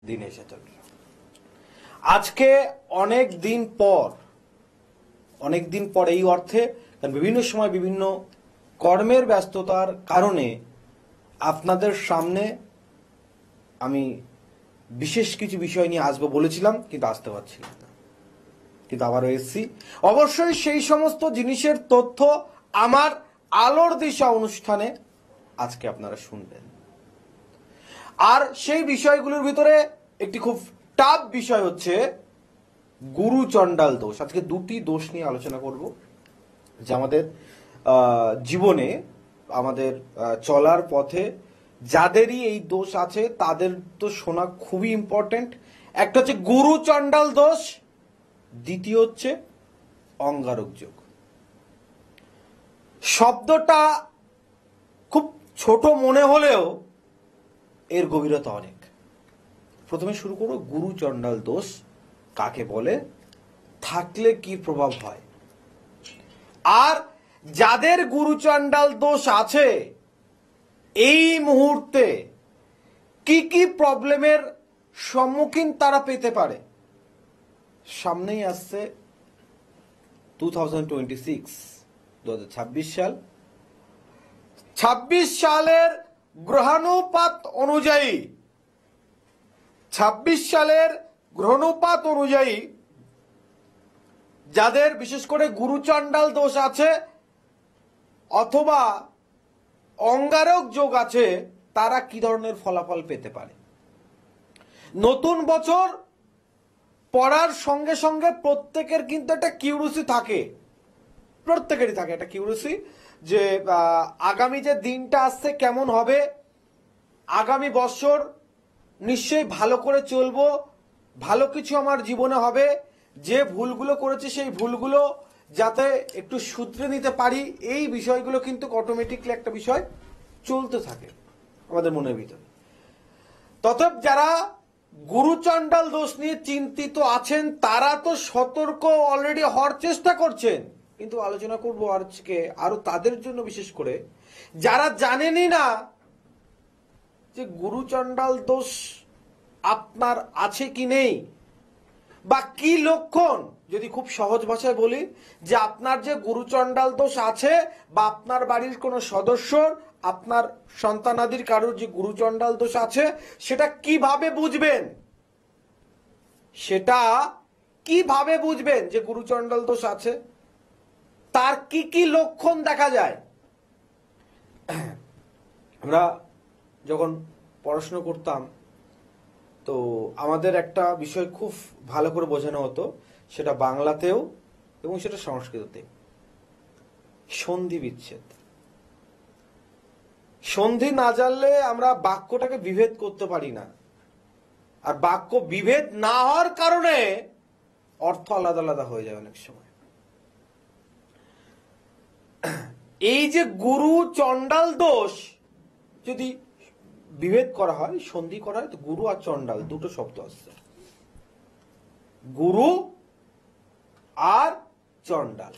দিনে এসেছেন। আজকে অনেক দিন পর এই অর্থে, কারণ বিভিন্ন সময় বিভিন্ন কর্মের ব্যস্ততার কারণে আপনাদের সামনে আমি বিশেষ কিছু বিষয় নিয়ে আসবো বলেছিলাম, কিন্তু আসতে পারছিলাম না, কিন্তু আবারও এসেছি। অবশ্যই সেই সমস্ত জিনিসের তথ্য আমার আলোর দিশা অনুষ্ঠানে আজকে আপনারা শুনবেন। আর সেই বিষয়গুলোর ভিতরে একটি খুব টাফ বিষয় হচ্ছে গুরু চণ্ডাল দোষ। আজকে দুটি দোষ নিয়ে আলোচনা করব, যে আমাদের জীবনে, আমাদের চলার পথে যাদেরই এই দোষ আছে তাদের তো শোনা খুবই ইম্পর্টেন্ট। একটা হচ্ছে গুরু চণ্ডাল দোষ, দ্বিতীয় হচ্ছে অঙ্গারক যোগ। শব্দটা খুব ছোট মনে হলেও এর গভীরতা অনেক। প্রথমে শুরু করব, গুরু চণ্ডাল দোষ কাকে বলে, থাকলে কি প্রভাব হয়, আর যাদের গুরু চণ্ডাল দোষ আছে এই মুহূর্তে কি কি প্রবলেমের সম্মুখীন তারা পেতে পারে। সামনেই আসছে 2026 সাল। 26 সালের গ্রহাণুপাত অনুযায়ী যাদের বিশেষ করে গুরু চণ্ডাল দোষ আছে অথবা অঙ্গারক যোগ আছে, তারা কি ধরনের ফলাফল পেতে পারে। নতুন বছর পড়ার সঙ্গে সঙ্গে প্রত্যেকের কিন্তু একটা কিউরিওসিটি থাকে, প্রত্যেকেরই থাকে একটা কিউরিওসিটি, যে আগামী যে দিনটা আসছে কেমন হবে, আগামী বছর নিশ্চয়ই ভালো করে চলবো, ভালো কিছু আমার জীবনে হবে, যে ভুলগুলো করেছি সেই ভুলগুলো যাতে একটু শুধরে নিতে পারি, এই বিষয়গুলো কিন্তু অটোমেটিকলি একটা বিষয় চলতে থাকে আমাদের মনের ভিতরে। তথাপি যারা গুরু চণ্ডাল দোষ নিয়ে চিন্তিত আছেন তারা তো সতর্ক অলরেডি হওয়ার চেষ্টা করছেন, কিন্তু আলোচনা করব আজকে আরো তাদের জন্য, বিশেষ করে যারা জানেনই না যে গুরু চণ্ডাল দোষ আপনার আছে কি নেই, বা কি লক্ষণ। যদি খুব সহজ ভাষায় বলি, যে আপনার যে গুরু চণ্ডাল দোষ আছে, বা আপনার বাড়ির কোনো সদস্যর, আপনার সন্তানাদির কারোর যে গুরু চণ্ডাল দোষ আছে, সেটা কিভাবে বুঝবেন, যে গুরু চণ্ডাল দোষ আছে, তার কি কি লক্ষণ দেখা যায়। আমরা যখন পড়াশোনা করতাম তো আমাদের একটা বিষয় খুব ভালো করে বোঝানো হতো, সেটা বাংলাতেও এবং সেটা সংস্কৃততেও, সন্ধি বিচ্ছেদ। সন্ধি না জানলে আমরা বাক্যটাকে বিভেদ করতে পারি না, আর বাক্য বিভেদ না হওয়ার কারণে অর্থ আলাদা আলাদা হয়ে যায় অনেক সময়। এই যে গুরু চণ্ডাল দোষ যদি বিভেদ করা হয়, সন্ধি করা হয়, তো গুরু আর চণ্ডাল দুটো শব্দ আসছে, গুরু আর চণ্ডাল।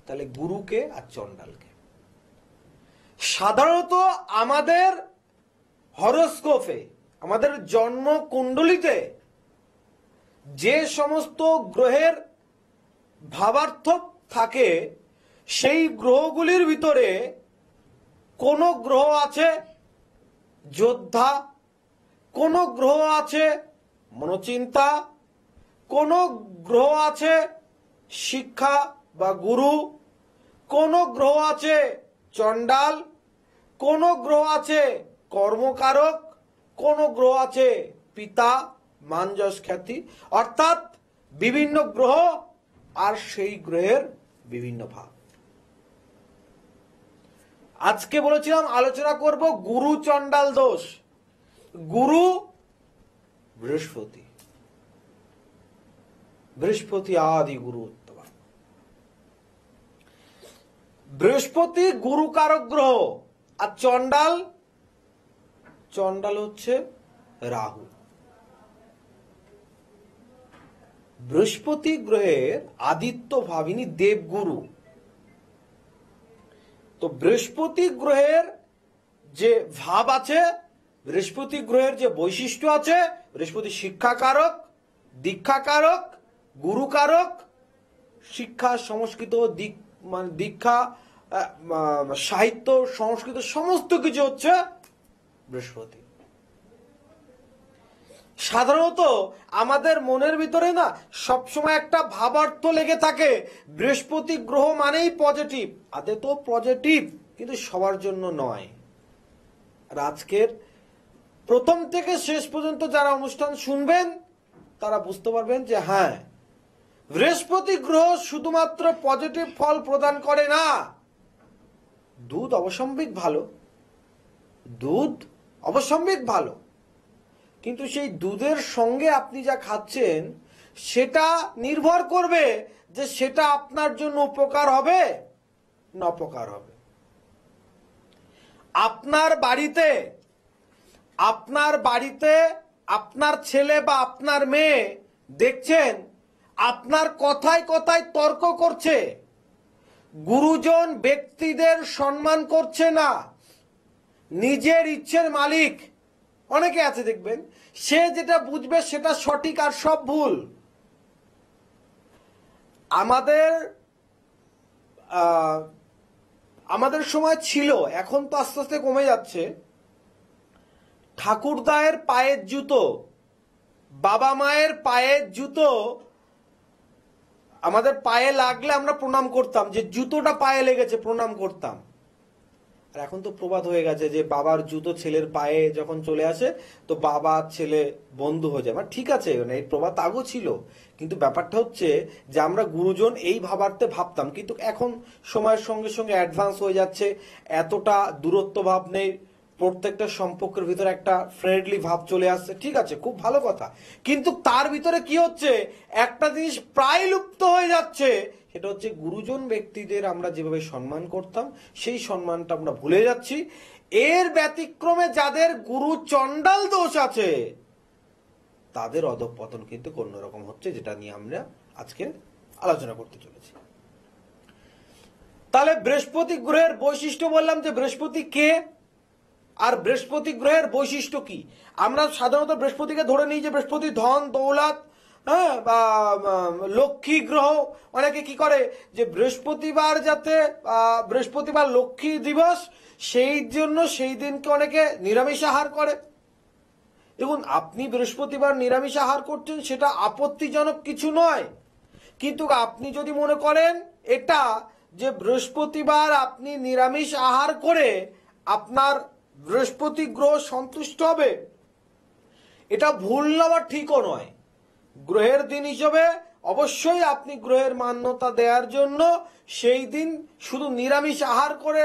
তাহলে গুরুকে আর চণ্ডালকে সাধারণত আমাদের হরোস্কোপে, আমাদের জন্ম কুণ্ডলিতে যে সমস্ত গ্রহের ভাবার্থ থাকে, সেই গ্রহগুলির ভিতরে কোন গ্রহ আছে যোদ্ধা, কোন গ্রহ আছে মনোচিন্তা, কোন গ্রহ আছে শিক্ষা বা গুরু, কোন গ্রহ আছে চণ্ডাল, কোন গ্রহ আছে কর্মকারক, কোন গ্রহ আছে পিতা মান যশ খ্যাতি, অর্থাৎ বিভিন্ন গ্রহ আর সেই গ্রহের বিভিন্ন ভাব। আজকে বলেছিলাম আলোচনা করব গুরু চণ্ডাল দোষ। গুরু বৃহস্পতি আদি গুরু উত্তম। বৃহস্পতি গুরু কারক গ্রহ, আর চণ্ডাল হচ্ছে রাহু। বৃহস্পতি গ্রহের আদিত্য ভাবিনী দেবগুরু। তো বৃহস্পতি গ্রহের যে ভাব আছে, বৃহস্পতি গ্রহের যে বৈশিষ্ট্য আছে, বৃহস্পতি শিক্ষা কারক, দীক্ষা কারক, গুরু কারক, শিক্ষা, সংস্কৃত, মানে দীক্ষা, সাহিত্য, সংস্কৃত, সমস্ত কিছু হচ্ছে বৃহস্পতি। সাধারণত আমাদের মনের ভিতরে না সবসময় একটা ভাবার্থ লেগে থাকে, বৃহস্পতি গ্রহ মানেই পজিটিভ। আদে তো পজিটিভ, কিন্তু সবার জন্য নয়। আর আজকের প্রথম থেকে শেষ পর্যন্ত যারা অনুষ্ঠান শুনবেন তারা বুঝতে পারবেন যে হ্যাঁ, বৃহস্পতি গ্রহ শুধুমাত্র পজিটিভ ফল প্রদান করে না। দুধ অবশ্যম্ভাবী ভালো, দুধ অবশ্যম্ভাবী ভালো, কিন্তু সেই দুধের সঙ্গে আপনি যা খাচ্ছেন সেটা নির্ভর করবে যে সেটা আপনার জন্য উপকার হবে না অপকার হবে। আপনার বাড়িতে আপনার ছেলে বা আপনার মেয়ে দেখছেন আপনার কথায় কথায় তর্ক করছে, গুরুজন ব্যক্তিদের সম্মান করছে না, নিজের ইচ্ছের মালিক। অনেকে আছে দেখবেন, সে যেটা বুঝবে সেটা সঠিক আর সব ভুল। আমাদের সময় ছিল, এখন তো আস্তে আস্তে কমে যাচ্ছে, ঠাকুরদায়ের পায়ের জুতো, বাবা মায়ের পায়ের জুতো আমাদের পায়ে লাগলে আমরা প্রণাম করতাম, যে জুতোটা পায়ে লেগেছে প্রণাম করতাম। আর এখন তো প্রবাদ হয়ে গেছে যে বাবার জুতো ছেলের পায়ে যখন চলে আসে তো বাবা ছেলে বন্ধু হয়ে যায়। ঠিক আছে, এই প্রবাদ আগেও ছিল, কিন্তু ব্যাপারটা হচ্ছে যে আমরা গুরুজন এই ভাবার্থে ভাবতাম, কিন্তু এখন সময়ের সঙ্গে সঙ্গে অ্যাডভান্স হয়ে যাচ্ছে, এতটা দূরত্ব ভাব নেই, প্রত্যেকটা সম্পর্কের ভিতরে একটা ফ্রেন্ডলি ভাব চলে আসছে। ঠিক আছে, খুব ভালো কথা, কিন্তু তার ভিতরে কি হচ্ছে, একটা জিনিস প্রায় লুপ্ত হয়ে যাচ্ছে, সেটা হচ্ছে গুরুজন ব্যক্তিদের আমরা যেভাবে সম্মান করতাম সেই সম্মানটা আমরা ভুলে যাচ্ছি। এর ব্যতিক্রমে যাদের গুরু চণ্ডাল দোষ আছে তাদের অধঃপতন কিন্তু অন্যরকম হচ্ছে, যেটা নিয়ে আমরা আজকে আলোচনা করতে চলেছি। তাহলে বৃহস্পতি গ্রহের বৈশিষ্ট্য বললাম যে বৃহস্পতি কে আর বৃহস্পতি গ্রহের বৈশিষ্ট্য কি। আমরা সাধারণত বৃহস্পতিকে ধরে নিই যে বৃহস্পতি ধন দৌলত, হ্যাঁ, বা লক্ষ্মী গ্রহ। অনেকে কি করে যে বৃহস্পতিবার, যাতে বৃহস্পতিবার লক্ষ্মী দিবস, সেই জন্য সেই দিনকে অনেকে নিরামিষ আহার করে। দেখুন, আপনি বৃহস্পতিবার নিরামিষ আহার করছেন সেটা আপত্তিজনক কিছু নয়, কিন্তু আপনি যদি মনে করেন এটা যে বৃহস্পতিবার আপনি নিরামিষ আহার করে আপনার বৃহস্পতি গ্রহ সন্তুষ্ট হবে, এটা ভুল না বা ঠিকও নয়। গ্রহের দিন হিসেবে অবশ্যই আপনি গ্রহের মান্যতা দেওয়ার জন্য সেই দিন শুধু নিরামিষ আহার করে,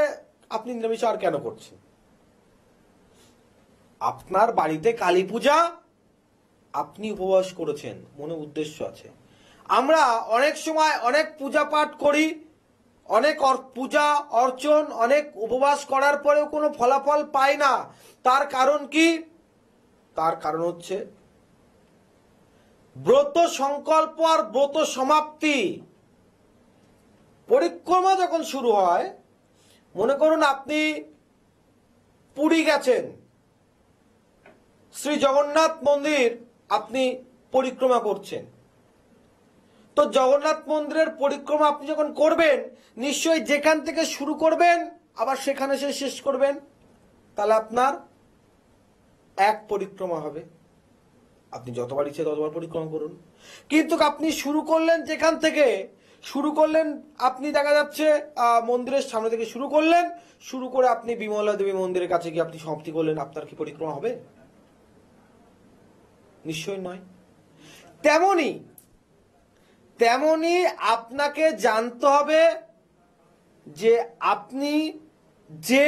আপনি নিরামিষ আহার কেন করছেন? আপনার বাড়িতে কালী পূজা, আপনি উপবাস করেছেন, মনে উদ্দেশ্য আছে। আমরা অনেক সময় অনেক পূজা পাঠ করি, অনেক পূজা অর্চন, অনেক উপবাস করার পরেও কোনো ফলাফল পাই না। তার কারণ কি? তার কারণ হচ্ছে ব্রত সংকল্প আর ব্রত সমাপ্তি। পরিক্রমা যখন শুরু হয়, মনে করুন আপনি পুরী গেছেন, শ্রী জগন্নাথ মন্দির আপনি পরিক্রমা করছেন, তো জগন্নাথ মন্দিরের পরিক্রমা আপনি যখন করবেন, নিশ্চয়ই যেখান থেকে শুরু করবেন আবার সেখানে সে শেষ করবেন, তাহলে আপনার এক পরিক্রমা হবে। আপনি যতবার ইচ্ছে ততবার পরিক্রমা করুন, কিন্তু আপনি শুরু করলেন যেখান থেকে শুরু করলেন, আপনি দেখা যাচ্ছে মন্দিরের সামনে থেকে শুরু করলেন, শুরু করে আপনি বিমলা দেবী মন্দিরের কাছে গিয়ে আপনি সমাপ্তি করলেন, আপনার কি পরিক্রমা হবে? নিশ্চয় নয়। তেমনি আপনাকে জানতে হবে যে আপনি যে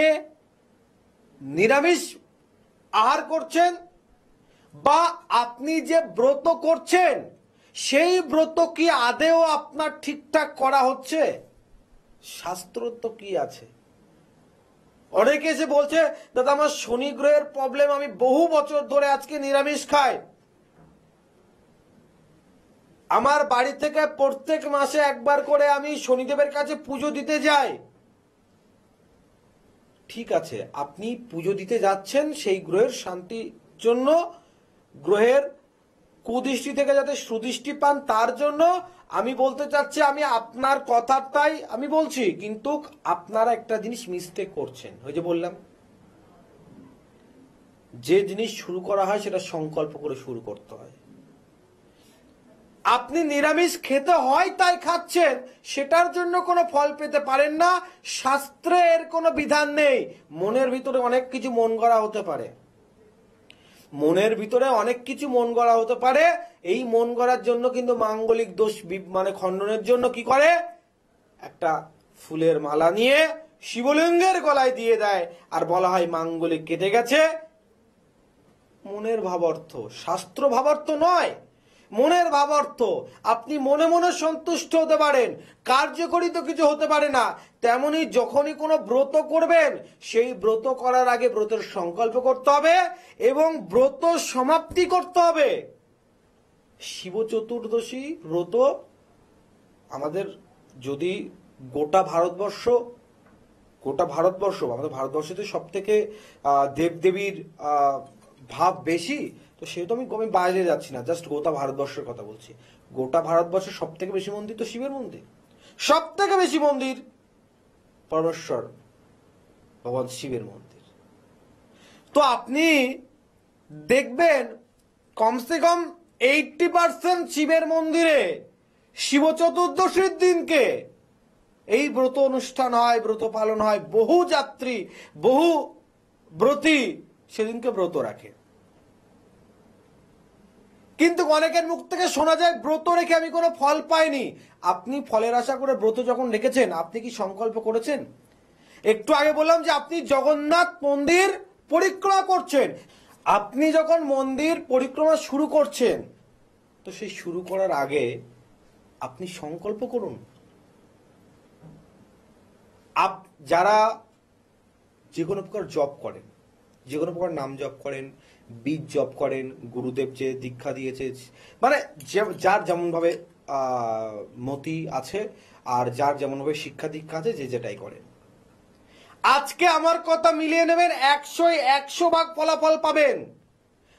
নিরামিষ আহার করছেন বা আপনি যে ব্রত করছেন, সেই ব্রত কি আদেও আপনার ঠিকঠাক করা হচ্ছে? শাস্ত্র তো কি আছে? অনেকে এসে বলছে, দাদা আমার শনি গ্রহের প্রবলেম, আমি বহু বছর ধরে আজকে নিরামিষ খাই, আমার বাড়ি থেকে প্রত্যেক মাসে একবার করে আমি শনিদেবের কাছে পুজো দিতে যাই। ঠিক আছে, আপনি পুজো দিতে যাচ্ছেন সেই গ্রহের শান্তির জন্য, গ্রহের কুদৃষ্টি থেকে যাতে সুদৃষ্টি পান, তার জন্য আমি বলতে চাচ্ছি, আমি আপনার কথাটাই আমি বলছি, কিন্তু আপনারা একটা জিনিস মিস্টেক করছেন। ওই যে বললাম, যে জিনিস শুরু করা হয় সেটা সংকল্প করে শুরু করতে হয়। আপনি নিরামিষ খেতে হয় তাই খাচ্ছেন, সেটার জন্য কোনো ফল পেতে পারেন না। শাস্ত্রে এর কোনো বিধান নেই। মনের ভিতরে অনেক কিছু মন গড়া হতে পারে, মনের ভিতরে অনেক কিছু মন গড়া হতে পারে। এই মন গড়ার জন্য কিন্তু মাঙ্গলিক দোষ মানে খণ্ডনের জন্য কি করে, একটা ফুলের মালা নিয়ে শিবলিঙ্গের গলায় দিয়ে দেয়, আর বলা হয় মাঙ্গলিক কেটে গেছে। মনের ভাবার্থ, শাস্ত্র ভাবার্থ নয়, মনের ভাবার্থ। আপনি মনে মনে সন্তুষ্ট হতে পারেন, কার্যকরী তো কিছু হতে পারে না। তেমনি যখনই কোনো ব্রত করবেন, সেই ব্রত করার আগে ব্রতের সংকল্প করতে হবে এবং ব্রত সমাপ্তি করতে হবে। শিব চতুর্দশী ব্রত আমাদের, যদি গোটা ভারতবর্ষ আমাদের ভারতবর্ষতে সব থেকে দেবদেবীর ভাব বেশি, তো সেহেতু আমি বাইরে যাচ্ছি না, জাস্ট গোটা ভারতবর্ষের কথা বলছি। গোটা ভারতবর্ষের সব থেকে বেশি মন্দির তো শিবের মন্দির, সব থেকে বেশি মন্দির পরমেশ্বর ভগবান শিবের মন্দির। তো আপনি দেখবেন কমসে কম 80% শিবের মন্দিরে শিব চতুর্দশীর দিনকে এই ব্রত অনুষ্ঠান হয়, ব্রত পালন হয়। বহু যাত্রী, বহু ব্রতী সেদিনকে ব্রত রাখে। কিন্তু অনেকের মুখ থেকে শোনা যায় ব্রত রেখে আমি কোনো ফল পাইনি। আপনি ফলের আশা করে ব্রত যখন রেখেছেন, আপনি কি সংকল্প করেছেন? একটু আগে বললাম যে আপনি জগন্নাথ মন্দির পরিক্রমা করছেন। আপনি যখন মন্দির পরিক্রমা শুরু করছেন, তো সেই শুরু করার আগে আপনি সংকল্প করুন। যারা যে কোনো প্রকার জপ করেন, যে কোনো প্রকার নাম জপ করেন, বীজ জপ করেন, গুরুদেব যে দীক্ষা দিয়েছে, মানে যার যেমন ভাবে মতি আছে আর যার যেমন ভাবে শিক্ষা দীক্ষা আছে, যে যেটাই করেন, আজকে আমার কথা মিলিয়ে নেবেন, 100 ভাগ ফলাফল পাবেন।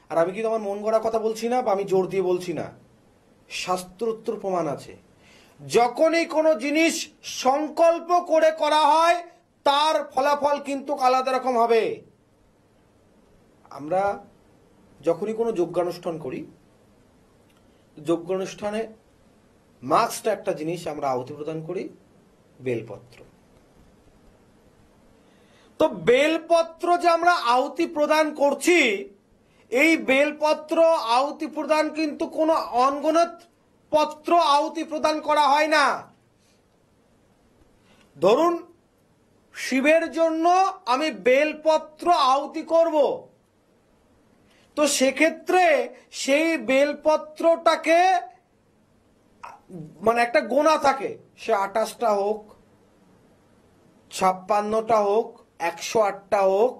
আর আমি কিন্তু আমার মন গড়া কথা বলছি না, বা আমি জোর দিয়ে বলছি না, শাস্ত্রোত্তর প্রমাণ আছে। যখনই কোনো জিনিস সংকল্প করে করা হয়, তার ফলাফল কিন্তু আলাদা রকম হবে। আমরা যখনই কোনো যজ্ঞানুষ্ঠান করি, যজ্ঞানুষ্ঠানে মাস্ট একটা জিনিস আমরা আহুতি প্রদান করি, বেলপত্র। তো বেলপত্র যে আমরা আহুতি প্রদান করছি, এই বেলপত্র আহুতি প্রদান কিন্তু কোনো অনগণিত পত্র আহুতি প্রদান করা হয় না। ধরুন শিবের জন্য আমি বেলপত্র আহুতি করব, তো সেক্ষেত্রে সেই বেলপত্রটাকে মানে একটা গোনা থাকে, সে 28টা হোক, 56টা হোক, 108টা হোক,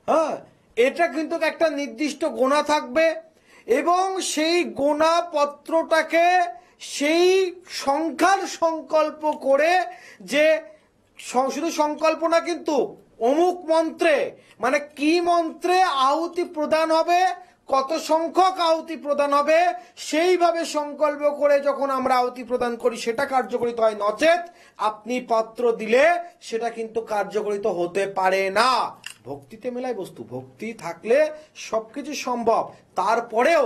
হ্যাঁ, এটা কিন্তু একটা নির্দিষ্ট গোনা থাকবে। এবং সেই গোনা পত্রটাকে সেই সংখ্যার সংকল্প করে, যে শুধু সংকল্প না, কিন্তু অমুক মন্ত্রে, মানে কি মন্ত্রে আহুতি প্রদান হবে, কত সংখ্যক আহুতি প্রদান হবে, সেইভাবে সংকল্প করে যখন আমরা আহুতি প্রদান করি, সেটা কার্যকরিত হয়। নচেত আপনি পত্র দিলে সেটা কিন্তু কার্যকরিত হতে পারে না। ভক্তিতে মেলায় বস্তু, ভক্তি থাকলে সবকিছু সম্ভব। তারপরেও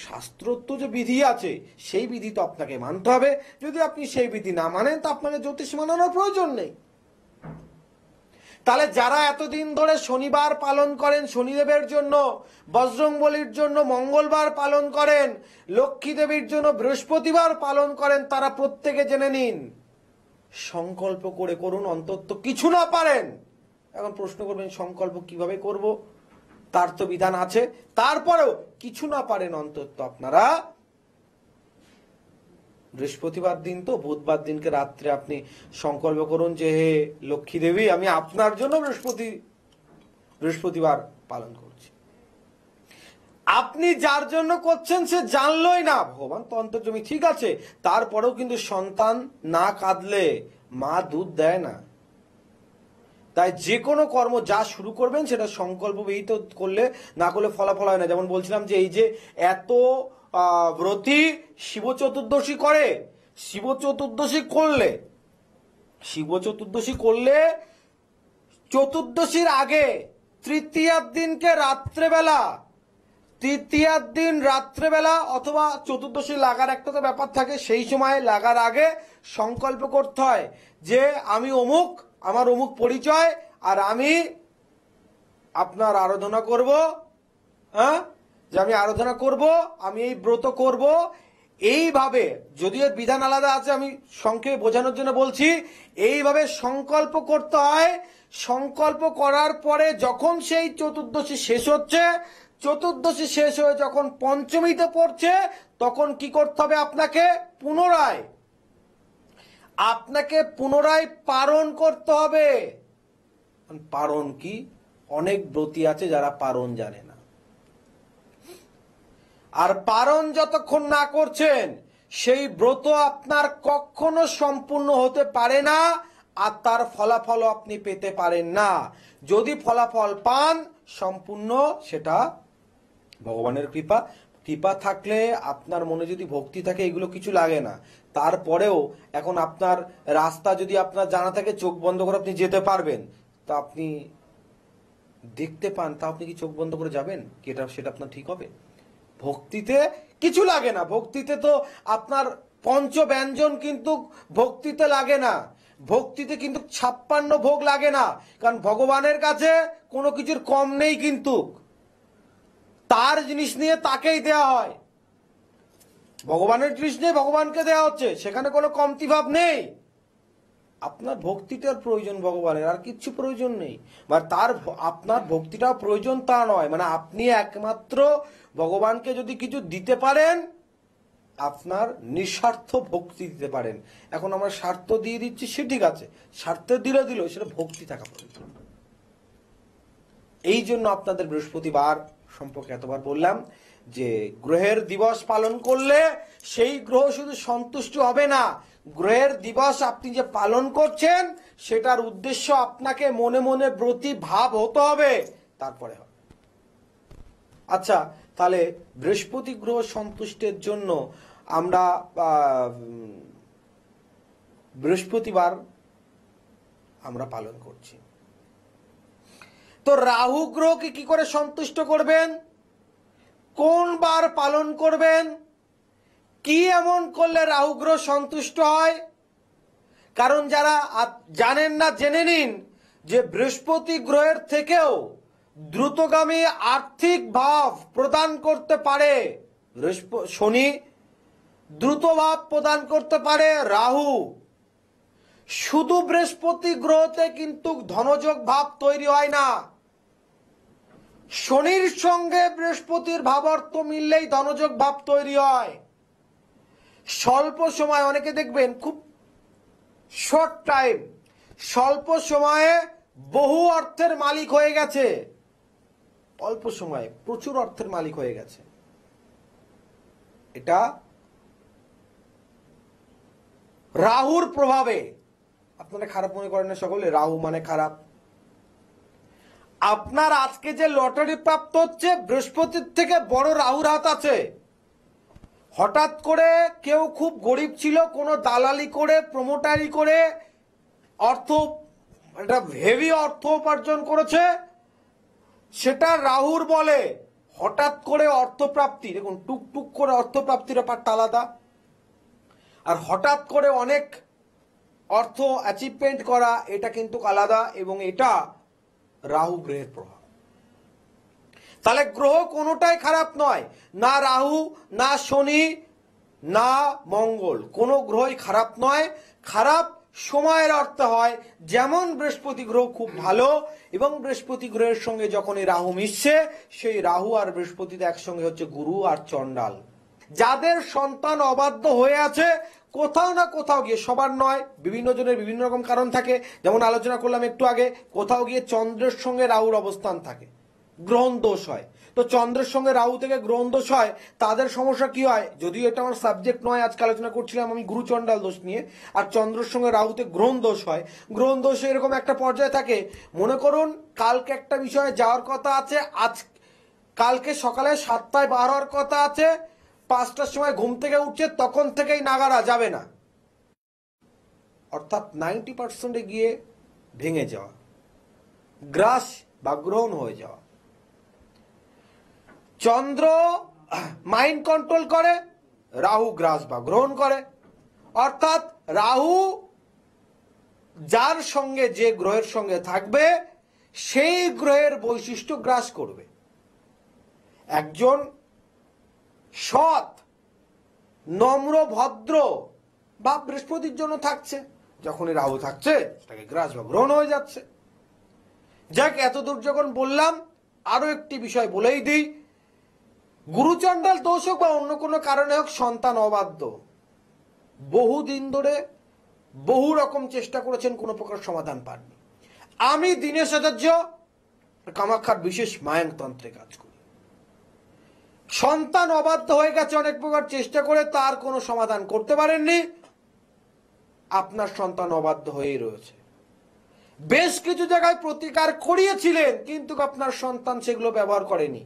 শাস্ত্রোক্ত যে বিধি আছে, সেই বিধি তো আপনাকে মানতে হবে। যদি আপনি সেই বিধি না মানেন, তো আপনাকে জ্যোতিষ মানানোর প্রয়োজন নেই। তাহলে যারা এতদিন ধরে শনিবার পালন করেন শনিদেবের জন্য, বজরংবলীর জন্য মঙ্গলবার পালন করেন, লক্ষ্মী দেবীর জন্য বৃহস্পতিবার পালন করেন, তারা প্রত্যেকে জেনে নিন, সংকল্প করে করুন। অন্তত কিছু না পারেন, এখন প্রশ্ন করবেন সংকল্প কিভাবে করব, তার তো বিধান আছে। তারপরেও কিছু না পারেন, অন্তত আপনারা বৃহস্পতিবার দিন, তো বুধবার দিনকে রাত্রে আপনি সংকল্প করুন যে হে লক্ষ্মী দেবী, আমি আপনার জন্য বৃহস্পতিবার পালন করছি। আপনি যার জন্য করছেন সে জানলই না, ভগবান তো অন্তর্যামী, ঠিক আছে, তারপরেও কিন্তু সন্তান না কাঁদলে মা দুধ দেয় না। তাই যে কোনো কর্ম যা শুরু করবেন সেটা সংকল্প বিহিত করলে, না করলে ফলাফল হয় না। যেমন বলছিলাম যে এই যে এত ব্রতী শিব চতুর্দশী করে, শিব চতুর্দশী করলে চতুর্দশীর আগে তৃতীয়ার দিন রাত্রেবেলা অথবা চতুর্দশী লাগার একটা তো ব্যাপার থাকে, সেই সময় লাগার আগে সংকল্প করতে হয় যে আমি অমুক, আমার অমুক পরিচয়, আর আমি আপনার আরাধনা করব, যে আমি আরাধনা করব, আমি এই ব্রত করব। এইভাবে, যদিও বিধান আলাদা আছে, আমি সংক্ষেপে বোঝানোর জন্য বলছি, এইভাবে সংকল্প করতে হয়। সংকল্প করার পরে যখন সেই চতুর্দশী শেষ হচ্ছে, চতুর্দশী শেষ হয়ে যখন পঞ্চমীতে পড়ছে, তখন কি করতে হবে? আপনাকে পুনরায় পারণ করতে হবে। পারণ কি? অনেক ব্রতী আছে যারা পারণ জানে না, আর পারণ যতক্ষণ না করছেন সেই ব্রত আপনার কখনো সম্পূর্ণ হতে পারে না, আর তার ফলাফল আপনি পেতে পারেন না। যদি ফলাফল পান সম্পূর্ণ, সেটা ভগবানের কৃপা থাকলে, আপনার মনে যদি ভক্তি থাকে, এগুলো কিছু লাগে না। তারপরেও এখন আপনার রাস্তা যদি আপনার জানা থাকে, চোখ বন্ধ করে আপনি যেতে পারবেন, তা আপনি দেখতে পান, তা আপনি কি চোখ বন্ধ করে যাবেন? সেটা আপনার ঠিক হবে? ভক্তিতে কিছু লাগে না। ভক্তিতে তো আপনার পঞ্চব্যঞ্জন কিন্তু ভক্তিতে লাগে না। ভক্তিতে কিন্তু 56 ভোগ লাগে না, কারণ ভগবানের কাছে কোনো কিছুর কম নেই, কিন্তু তার জিনিস নিয়ে তাকেই দেয়া হয়। ভগবানের জিনিস নিয়ে ভগবানকে দেয়া হচ্ছে, সেখানে কোনো কমতি ভাব নেই। আপনার ভক্তিটার প্রয়োজন ভগবানের, আর কিচ্ছু প্রয়োজন নেই। মানে আপনার ভক্তিটাও প্রয়োজন তা নয়, মানে আপনি একমাত্র ভগবানকে যদি কিছু দিতে পারেন, আপনার নিঃস্বার্থ ভক্তি দিতে পারেন। এখন আমরা স্বার্থ দিয়ে দিচ্ছি, সে ঠিক আছে, স্বার্থে দিল, সেটা ভক্তি থাকা প্রয়োজন। এই জন্য আপনাদের বৃহস্পতিবার সম্পর্কে এতবার বললাম যে গ্রহের দিবস পালন করলে সেই গ্রহ শুধু সন্তুষ্ট হবে না, গ্রহের দিবস আপনি যে পালন করছেন সেটার উদ্দেশ্য আপনাকে মনে মনে ব্রতী ভাব হতে হবে, তারপরে হবে। আচ্ছা, তাহলে বৃহস্পতি গ্রহ সন্তুষ্টের জন্য আমরা বৃহস্পতিবার আমরা পালন করছি। তো রাহু গ্রহকে কি করে সন্তুষ্ট করবেন? কোন বার পালন করবেন? কি এমন করলে রাহু গ্রহ সন্তুষ্ট হয়? কারণ যারা জানেন না, জেনে নিন যে বৃহস্পতি গ্রহের থেকেও দ্রুতগামী আর্থিক ভাব প্রদান করতে পারে শনি, দ্রুত ভাব প্রদান করতে পারে রাহু। শুধু বৃহস্পতি গ্রহতে কিন্তু ধনযোগ ভাব তৈরি হয় না, শনির সঙ্গে বৃহস্পতির ভাবার্থ মিললেই ধনযোগ ভাব তৈরি হয়। স্বল্প সময়, অনেকে দেখবেন খুব শর্ট টাইম, স্বল্প সময়ে বহু অর্থের মালিক হয়ে গেছে, অল্প সময়ে প্রচুর অর্থের মালিক হয়ে গেছে। এটা রাহুর প্রভাবে। আপনারা খারাপ মনে করেন না সকলে, রাহু মানে খারাপ। আপনার আজকে যে লটারি প্রাপ্ত হচ্ছে, বৃহস্পতির থেকে বড় রাহুর হাত আছে। হঠাৎ করে কেউ খুব গরিব ছিল, কোনো দালালি করে, প্রমোটারি করে অর্থ, একটা হেভি অর্থ উপার্জন করেছে, সেটা রাহুর বলে হঠাৎ করে অর্থপ্রাপ্তি। দেখুন, টুকটুক করে অর্থপ্রাপ্তির ব্যাপারটা আলাদা, আর হঠাৎ করে অনেক অর্থ অ্যাচিভমেন্ট করা, এটা কিন্তু আলাদা, এবং এটা রাহু গ্রহের প্রভাব। তাহলে গ্রহ কোনোটাই খারাপ নয়, না রাহু, না শনি, না মঙ্গল, কোনো গ্রহই খারাপ নয়। খারাপ সময়ের অর্থে হয়। যেমন বৃহস্পতি গ্রহ খুব ভালো, এবং বৃহস্পতি গ্রহের সঙ্গে যখন এই রাহু মিশছে, সেই রাহু আর বৃহস্পতিতে একসঙ্গে হচ্ছে গুরু আর চণ্ডাল। যাদের সন্তান অবাধ্য হয়ে আছে কোথাও না কোথাও গিয়ে, সবার নয়, বিভিন্ন জনের বিভিন্ন রকম কারণ থাকে, যেমন আলোচনা করলাম একটু আগে, কোথাও গিয়ে চন্দ্রের সঙ্গে রাহুর অবস্থান থাকে, গ্রহণ দোষ হয়। তো চন্দ্রের সঙ্গে রাহু থেকে গ্রহণ দোষ হয়, তাদের সমস্যা কি হয়? যদিও এটা আমার সাবজেক্ট নয়, আজকে আলোচনা করছিলাম আমি গুরুচণ্ডাল দোষ নিয়ে। আর চন্দ্রের সঙ্গে রাহুতে গ্রহণ দোষ হয়, গ্রহণ দোষে এরকম একটা পর্যায়ে থাকে, মনে করুন কালকে একটা বিষয়ে যাওয়ার কথা আছে, আজ কালকে সকালে 7টায় বার হওয়ার কথা আছে, 5টার সময় ঘুম থেকে উঠছে, তখন থেকেই নাগারা যাবে না, অর্থাৎ 90% গিয়ে ভেঙে যাওয়া, গ্রাস বা গ্রহণ হয়ে যাওয়া। চন্দ্র মাইন্ড কন্ট্রোল করে, রাহু গ্রাস বা গ্রহণ করে, অর্থাৎ রাহু যার সঙ্গে, যে গ্রহের সঙ্গে থাকবে সেই গ্রহের বৈশিষ্ট্য গ্রাস করবে। একজন সৎ, নম্র, ভদ্র বা বৃহস্পতির জন্য থাকছে, যখনই রাহু থাকছে সেটাকে গ্রাস বা গ্রহণ হয়ে যাচ্ছে। যাক, এতদূর যখন বললাম, আরো একটি বিষয় বলেই দিই, গুরুচণ্ডাল দোষ হোক বা অন্য কোনো কারণে হোক, সন্তান অবাধ্য, বহুদিন ধরে বহু রকম চেষ্টা করেছেন, কোনো প্রকার সমাধান পাননি। আমি দীনেশ আচার্য কামাখ্যার বিশেষ মায়াংতন্ত্রে কাজ করি। সন্তান অবাধ্য হয়ে গেছে, অনেক প্রকার চেষ্টা করে তার কোনো সমাধান করতে পারেননি, আপনার সন্তান অবাধ্য হয়েই রয়েছে। বেশ কিছু জায়গায় প্রতিকার করিয়েছিলেন, কিন্তু আপনার সন্তান সেগুলো ব্যবহার করেনি।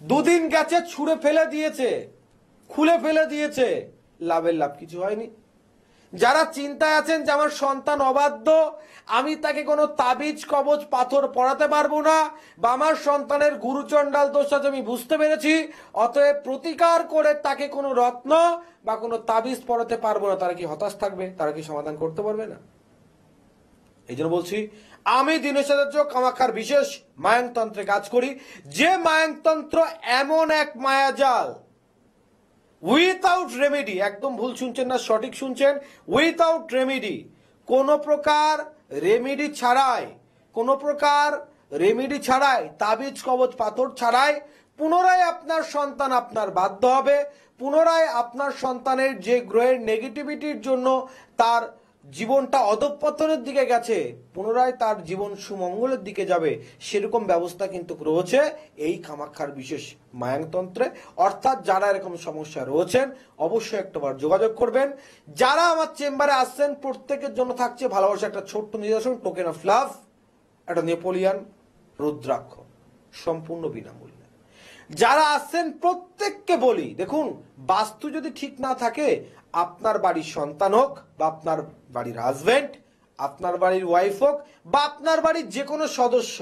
দুদিন গেছে, ছুঁড়ে ফেলে দিয়েছে, খুলে ফেলে দিয়েছে, লাভের লাভ কিছু হয়নি। যারা চিন্তায় আছেন যে আমার সন্তান অবাধ্য, আমি তাকে কোনো তাবিজ, কবচ, পাথর পড়াতে পারবো না, বা আমার সন্তানের গুরুচণ্ডাল দোষ আছে আমি বুঝতে পেরেছি, অতএব প্রতিকার করে তাকে কোনো রত্ন বা কোনো তাবিজ পড়াতে পারবো না, তারা কি হতাশ থাকবে? তারা কি সমাধান করতে পারবে না? এই জন্য বলছি, আমি দীনেশ আচার্য কামাখ্যার বিশেষ মায়াংতন্ত্রে কাজ করি, যে মায়াংতন্ত্র এমন এক মায়াজাল, উইথাউট রেমেডি, একদম ভুল শুনছেন না, সঠিক শুনছেন, উইথাউট রেমেডি, কোনো প্রকার রেমেডি ছাড়াই, কোনো প্রকার রেমেডি ছাড়াই, তাবিজ, কবচ, পাথর ছাড়াই পুনরায় আপনার সন্তান আপনার বাধ্য হবে, পুনরায় আপনার সন্তানের যে গ্রহের নেগেটিভিটির জন্য তার জীবনটা অধঃপতনের দিকে গেছে, পুনরায় তার জীবন সুমঙ্গলের দিকে যাবে, সেরকম ব্যবস্থা কিন্তু রয়েছে এই কামাখ্যার বিশেষ মায়াংতন্ত্রে। অর্থাৎ যারা এরকম সমস্যা রয়েছেন অবশ্যই একটাবার যোগাযোগ করবেন। যারা আমার চেম্বারে আসছেন প্রত্যেকের জন্য থাকছে ভালোবাসা একটা ছোট্ট নিদর্শন, টোকেন অফ লাভ, একটা নেপোলিয়ান রুদ্রাক্ষ, সম্পূর্ণ বিনামূল্যে। যারা আসছেন প্রত্যেককে বলি, দেখুন বাস্তু যদি ঠিক না থাকে, আপনার বাড়ির সন্তান হোক বা আপনার বাড়ির হাজবেন্ড, আপনার বাড়ির ওয়াইফ হোক বা আপনার বাড়ির যে কোনো সদস্য,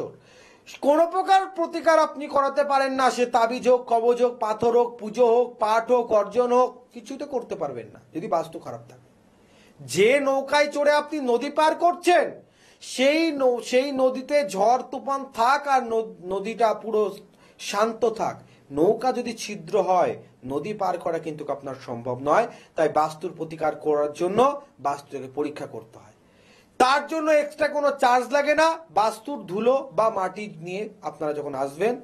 কোনো প্রকার প্রতিকার আপনি করাতে পারেন না, সে তাবিজ হোক, কবজ হোক, পাথর হোক, পুজো হোক, পাঠ হোক, অর্জন হোক, কিছুই তো করতে পারবেন না যদি বাস্তু খারাপ থাকে। যে নৌকায় চড়ে আপনি নদী পার করছেন, সেই নদীতে ঝড় তুফান থাক আর নদীটা পুরো শান্ত থাক, নৌকা যদি ছিদ্র হয়, নদী পার করা কিন্তু আপনার সম্ভব নয়। তাই বাস্তুর প্রতিকার করার জন্য বাস্তুকে পরীক্ষা করতে হয়, তার জন্য এক্সট্রা কোনো চার্জ লাগে না। বাস্তুর ধুলো বা মাটি নিয়ে আপনারা যখন আসবেন,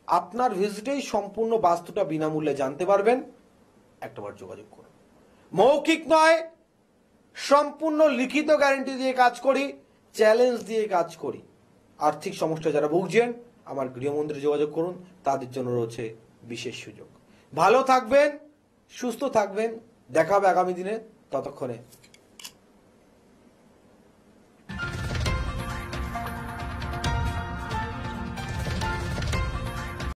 আপনার ভিজিটেই সম্পূর্ণ বাস্তুটা বিনামূল্যে জানতে পারবেন। একটাবার যোগাযোগ করুন। মৌখিক নয়, সম্পূর্ণ লিখিত গ্যারান্টি দিয়ে কাজ করি, চ্যালেঞ্জ দিয়ে কাজ করি। আর্থিক সমস্যা যারা ভুগছেন আমার গৃহমন্ত্রে যোগাযোগ করুন, তাদের জন্য রয়েছে বিশেষ সুযোগ। ভালো থাকবেন, সুস্থ থাকবেন, দেখা হবে আগামী দিনে, ততক্ষণে